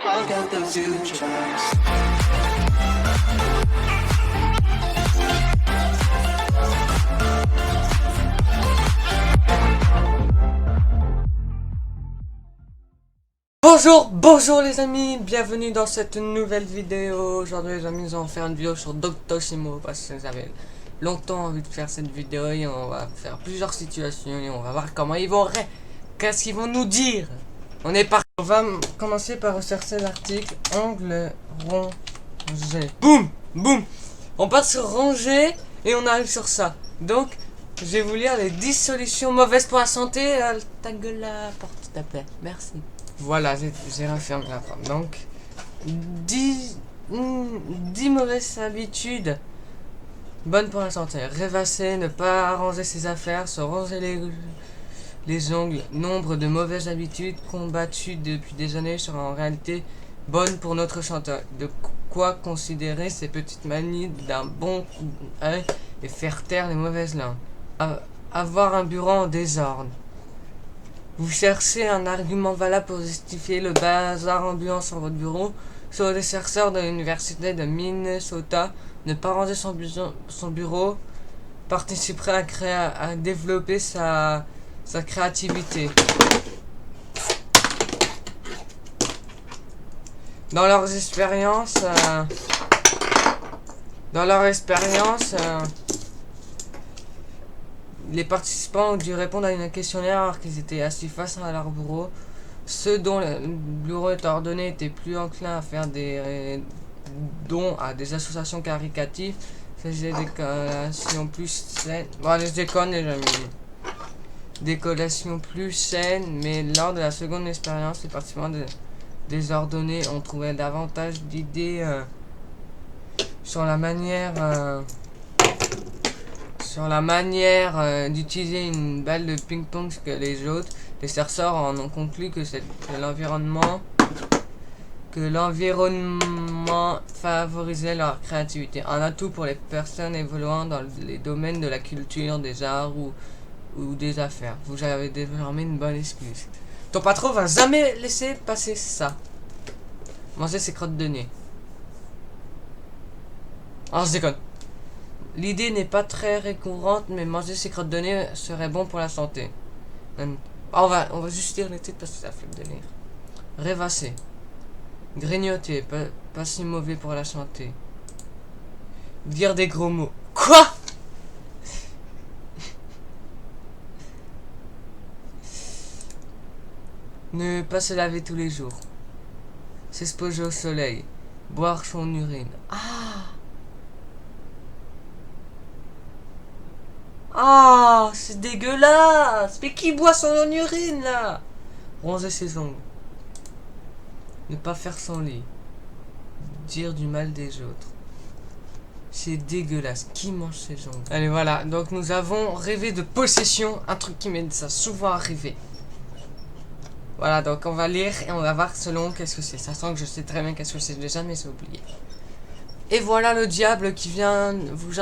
I got the future. Bonjour les amis, bienvenue dans cette nouvelle vidéo. Aujourd'hui les amis, nous allons faire une vidéo sur Doctissimo parce que j'avais longtemps envie de faire cette vidéo et on va faire plusieurs situations et on va voir comment ils vont qu'est-ce qu'ils vont nous dire. On est parti. On va commencer par rechercher l'article angle rongé. Boum, boum. On passe sur ranger et on arrive sur ça. Donc je vais vous lire les 10 solutions mauvaises pour la santé. Ta gueule la porte s'il te plaît, merci. Voilà, j'ai refermé la porte. Donc, 10 mauvaises habitudes bonnes pour la santé. Rêvasser, ne pas arranger ses affaires, se ranger les ongles. Nombre de mauvaises habitudes combattues depuis des années seront en réalité bonnes pour notre santé. De quoi considérer ces petites manies d'un bon coup d'œil et faire taire les mauvaises langues. Avoir un bureau en désordre. Vous cherchez un argument valable pour justifier le bazar ambiant sur votre bureau. Sur les chercheurs de l'université de Minnesota, ne pas ranger son bureau participerait à développer sa créativité. Dans leurs expériences, les participants ont dû répondre à une questionnaire alors qu'ils étaient assis face à leur bureau. Ceux dont le bureau est ordonné étaient plus enclins à faire des dons à des associations caritatives. Faisaient des collations plus saines. Bon, je déconne les amis. Des collations plus saines, mais lors de la seconde expérience, les participants désordonnés ont trouvé davantage d'idées sur la manière d'utiliser une balle de ping-pong que les autres. Les chercheurs en ont conclu que l'environnement favorisait leur créativité. Un atout pour les personnes évoluant dans les domaines de la culture, des arts ou des affaires. Vous avez désormais une bonne excuse. Ton patron va jamais laisser passer ça. Manger ses crottes de nez. Alors je déconne. L'idée n'est pas très récurrente, mais manger ses crottes de nez serait bon pour la santé. On va juste lire les titres parce que ça fait de lire. Rêvasser. Grignoter, pas si mauvais pour la santé. Dire des gros mots. Quoi? Ne pas se laver tous les jours. S'exposer au soleil. Boire son urine. Ah, c'est dégueulasse. Mais qui boit son urine là? Ranger ses ongles. Ne pas faire son lit. Dire du mal des autres. C'est dégueulasse. Qui mange ses ongles? Allez, voilà. Donc nous avons rêvé de possession. Un truc qui m'aide ça souvent à rêver. Voilà, donc on va lire et on va voir selon qu'est-ce que c'est. Sachant que je sais très bien qu'est-ce que c'est déjà, mais c'est oublié. Et voilà le diable qui vient vous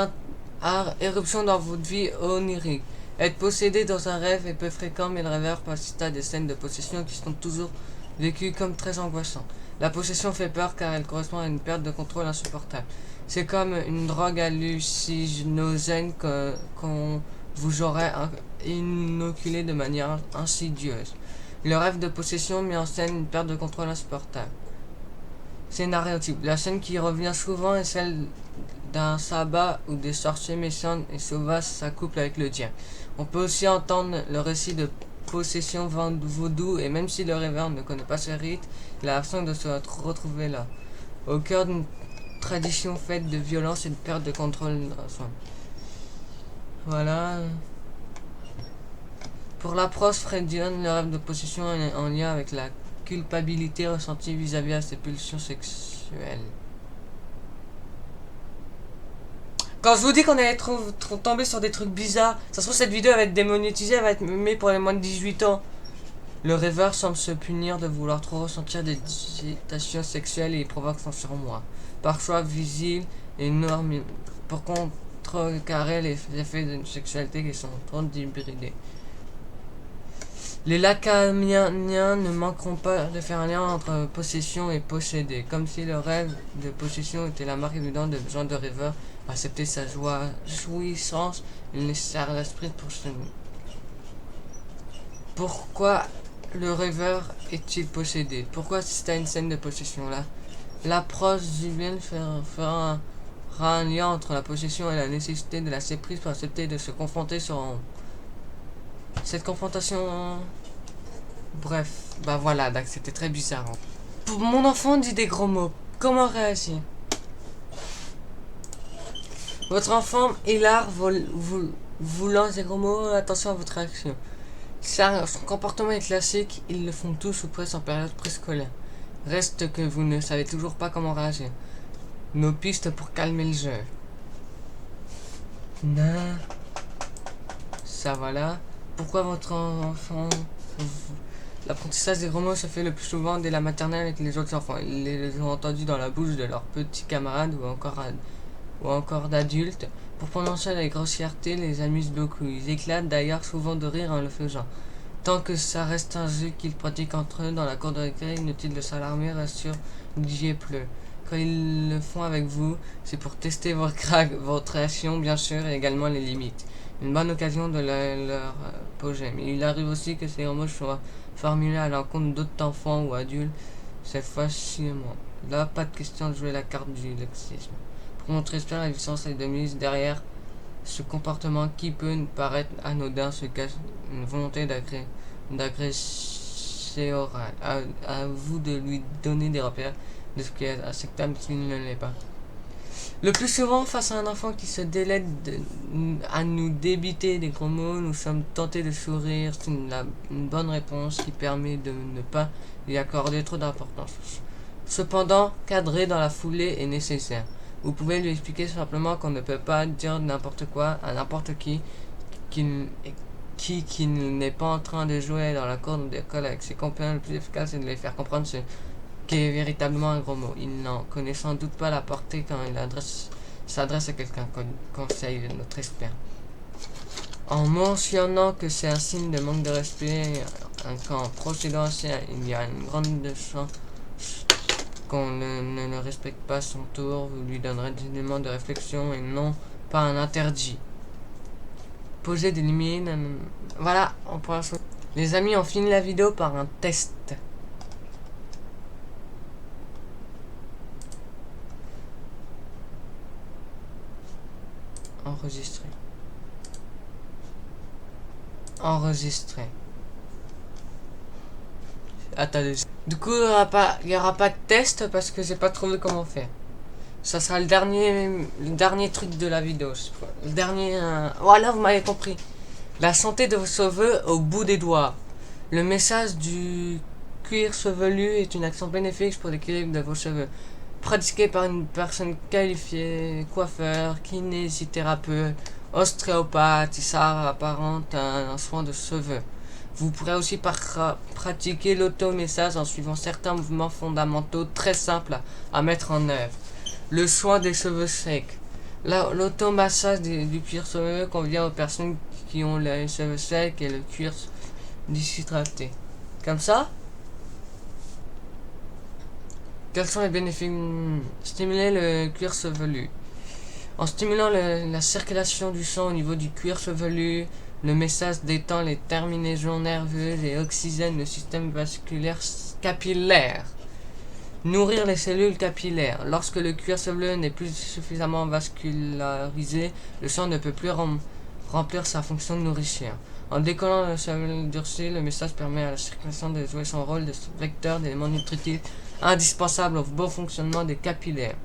éruption dans votre vie onirique. Être possédé dans un rêve est peu fréquent, mais le rêveur assiste à des scènes de possession qui sont toujours vécues comme très angoissantes. La possession fait peur car elle correspond à une perte de contrôle insupportable. C'est comme une drogue hallucinogène qu'on vous aurait inoculé de manière insidieuse. Le rêve de possession met en scène une perte de contrôle insupportable. Scénario type. La scène qui revient souvent est celle d'un sabbat où des sorciers méchants et sauvages s'accouplent avec le diable. On peut aussi entendre le récit de possession vaudou et même si le rêveur ne connaît pas ce rite, il a l'impression de se retrouver là, au cœur d'une tradition faite de violence et de perte de contrôle. Voilà. Pour l'approche freudienne, le rêve de possession est en lien avec la culpabilité ressentie vis-à-vis de ses pulsions sexuelles. Quand je vous dis qu'on allait tomber sur des trucs bizarres, ça se trouve cette vidéo va être démonétisée, elle va être mise pour les moins de 18 ans. Le rêveur semble se punir de vouloir trop ressentir des excitations sexuelles et il provoque son surmoi. Par choix visible et énorme pour contrecarrer les effets d'une sexualité qui sont trop débridés. Les Lacaniens ne manqueront pas de faire un lien entre possession et posséder, comme si le rêve de possession était la marque évidente de besoin de rêveur, accepter sa jouissance et nécessaire à l'esprit pour se... Pourquoi le rêveur est-il possédé? Pourquoi assister à une scène de possession là? L'approche juvénile fera un lien entre la possession et la nécessité de lâcher prise pour accepter de se confronter sur cette confrontation. Bref, bah voilà, donc c'était très bizarre. Pour mon enfant dit des gros mots. Comment réagir? Votre enfant hilar vous lance des gros mots, attention à votre réaction. Son comportement est classique, ils le font tous ou presque en période préscolaire. Reste que vous ne savez toujours pas comment réagir. Nos pistes pour calmer le jeu. Ça voilà. Pourquoi votre enfant... L'apprentissage des gros mots se fait le plus souvent dès la maternelle avec les autres enfants. Ils les ont entendus dans la bouche de leurs petits camarades ou encore d'adultes. Pour prononcer la grossièreté, les amuse beaucoup. Ils éclatent d'ailleurs souvent de rire en le faisant. Tant que ça reste un jeu qu'ils pratiquent entre eux dans la cour de récré, inutile de s'alarmer, rassure, Dieu pleut. Quand ils le font avec vous, c'est pour tester votre réaction bien sûr et également les limites. Une bonne occasion de leur poser. Mais il arrive aussi que ces mots soient formulés à l'encontre d'autres enfants ou adultes, cette fois sciemment. Là, pas de question de jouer la carte du lexisme. Pour montrer la puissance et de mise derrière ce comportement qui peut paraître anodin se cache une volonté d'agresser orale. À vous de lui donner des repères de ce qui est acceptable et ce qui ne l'est pas. Le plus souvent, face à un enfant qui se délaite à nous débiter des gros mots, nous sommes tentés de sourire. C'est une bonne réponse qui permet de ne pas y accorder trop d'importance. Cependant, cadrer dans la foulée est nécessaire. Vous pouvez lui expliquer simplement qu'on ne peut pas dire n'importe quoi à n'importe qui n'est pas en train de jouer dans la cour d'école avec ses compagnons. Le plus efficace est de les faire comprendre ce qu'est véritablement un gros mot. Il n'en connaît sans doute pas la portée quand il s'adresse à quelqu'un, conseille notre expert. En mentionnant que c'est un signe de manque de respect, qu'en procédant ainsi, il y a une grande chance qu'on ne le respecte pas à son tour, vous lui donnerez des éléments de réflexion et non pas un interdit. Poser des limites. Voilà, on pourra... Les amis, on finit la vidéo par un test. Enregistrer. Attendez. Du coup, il y aura pas de test parce que j'ai pas trouvé comment faire. Ça sera le dernier truc de la vidéo. Le dernier... Voilà, vous m'avez compris. La santé de vos cheveux au bout des doigts. Le message du cuir chevelu est une action bénéfique pour l'équilibre de vos cheveux. Pratiqué par une personne qualifiée, coiffeur, kinésithérapeute, ostéopathe, ça apparente à un soin de cheveux. Vous pourrez aussi pratiquer l'automessage en suivant certains mouvements fondamentaux très simples à mettre en œuvre. Le soin des cheveux secs. L'automassage du cuir chevelu convient aux personnes qui ont les cheveux secs et le cuir déshydraté. Comme ça. Quels sont les bénéfices? Stimuler le cuir chevelu. En stimulant la circulation du sang au niveau du cuir chevelu, le message détend les terminaisons nerveuses et oxygène le système vasculaire capillaire. Nourrir les cellules capillaires. Lorsque le cuir chevelu n'est plus suffisamment vascularisé, le sang ne peut plus remplir sa fonction de nourriture. En décollant le chevelu durci, le message permet à la circulation de jouer son rôle de vecteur d'éléments nutritifs indispensables au bon fonctionnement des capillaires.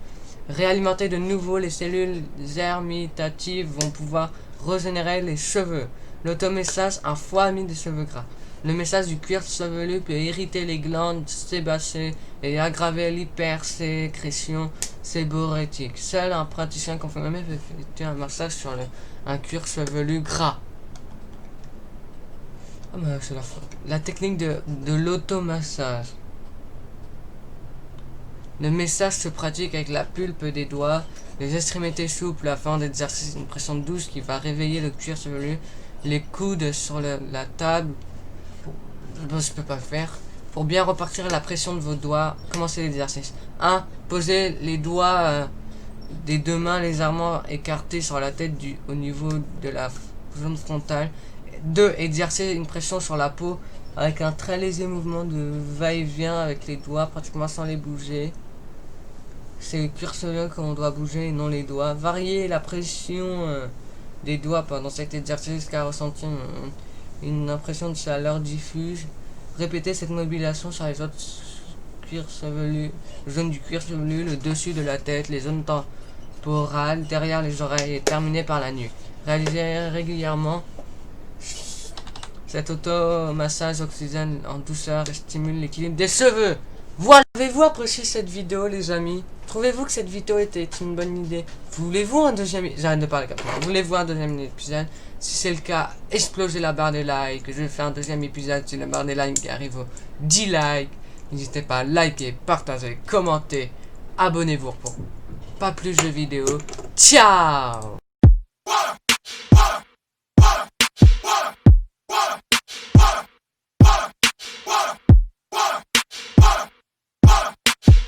Réalimenter de nouveau les cellules germinatives vont pouvoir régénérer les cheveux. L'automessage, un foie ami des cheveux gras. Le message du cuir chevelu peut irriter les glandes sébacées et aggraver l'hypersécrétion séborétique. Seul un praticien confirmé peut effectuer un massage sur un cuir chevelu gras. Ah bah c'est la technique de l'automassage. Le message se pratique avec la pulpe des doigts, les extrémités souples afin d'exercer une pression douce qui va réveiller le cuir chevelu, les coudes sur la table je peux pas le faire. Pour bien repartir la pression de vos doigts, commencez l'exercice. 1. Posez les doigts des deux mains légèrement écartés sur la tête au niveau de la zone frontale. 2. Exercez une pression sur la peau avec un très léger mouvement de va-et-vient avec les doigts, pratiquement sans les bouger. C'est le cuir chevelu qu'on doit bouger et non les doigts. Variez la pression des doigts pendant cet exercice jusqu'à ressentir une impression de chaleur diffuse. Répétez cette mobilisation sur les autres cuirs chevelus, zones du cuir chevelu, le dessus de la tête, les zones temporales, derrière les oreilles et terminez par la nuque. Réalisez régulièrement. Cet auto-massage oxygène en douceur et stimule l'équilibre des cheveux. Voilà. Avez-vous apprécié cette vidéo, les amis? Trouvez-vous que cette vidéo était une bonne idée? Voulez-vous un deuxième... J'arrête de parler comme ça. Voulez-vous un deuxième épisode? Si c'est le cas, explosez la barre des likes. Je vais faire un deuxième épisode si la barre des likes arrive aux 10 likes. N'hésitez pas à liker, partager, commenter. Abonnez-vous pour pas plus de vidéos. Ciao!